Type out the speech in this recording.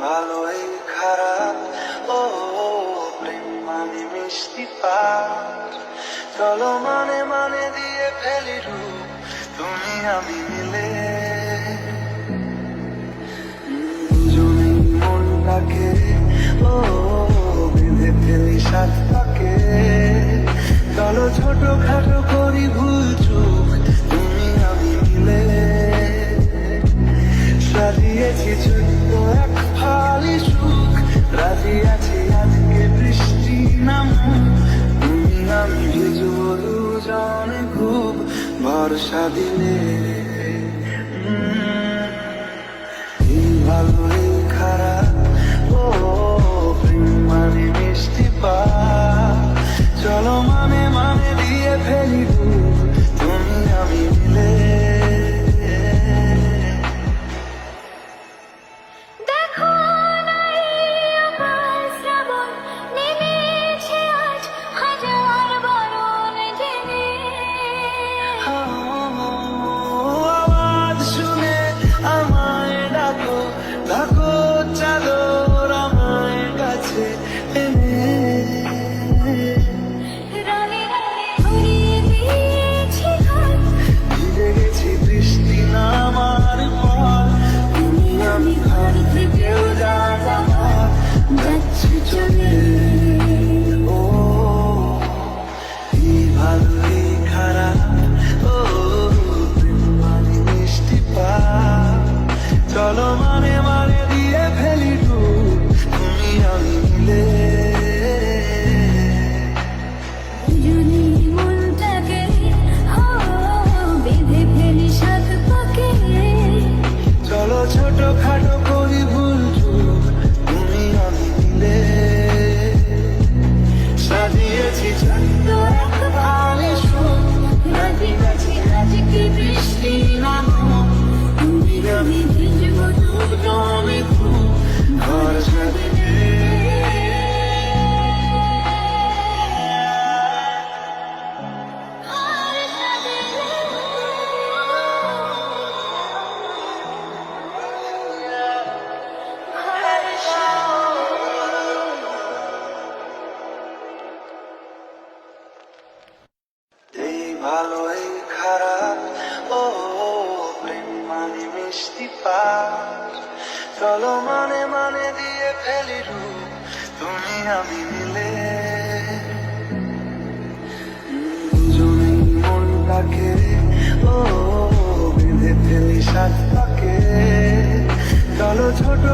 ভালোই খারাপ ও প্রেম মানে মিষ্টি পার। চলো মানে মানে দিয়ে ফেলি রূপ তুমি আমি মিলে। দুজনেই মনটাকে ও বেঁধে ফেলি সাত পাকে। চলো ছোট খাটো করি ভুল চুক তুমি আমি মিলে। সাজিয়েছি ছোট্ট এক ফালি সুখ, রাজি আছি আজকে বৃষ্টি নামুক। তুমি আমি ভিজবো দুজনে খুব ভরসা দিলে। এই ভালো এই খারাপ ও প্রেম মানে মিষ্টি পার। চলো মানে মানে দিয়ে ফেলি রূপ তুমি আমি মিলে। আওয়াজ শুনে আমায় ডাকো, ডাকো চাদর আমায় কাছে এনে। ভিজে গেছি বৃষ্টি নামার পর, তুমি আমি ঘর থেকেও যাচ্ছি চলে। ও এই ভালো এই খারাপ ও প্রেম মানে মিষ্টি পার। চলো মানে মানে দিয়ে ফেলি রূপ তুমি আমি মিলে। চলো ছোট খাটো করি ভুল চুক তুমি আমি মিলে। সাজিয়েছি ছোট্ট এক ফালি সুখ, রাজি আছি আজকে বৃষ্টি নামুক। তুমি আমি ভিজবো দুজনে খুব ভরসা দিলে। এই ভালো এই খারাপ ও প্রেম মানে মিষ্টি পার। চলো মানে মানে দিয়ে ফেলি রূপ তুমি আমি মিলে। দুজনেই মনটাকে ও বেঁধে ফেলি সাত পাকে। চলো ছোট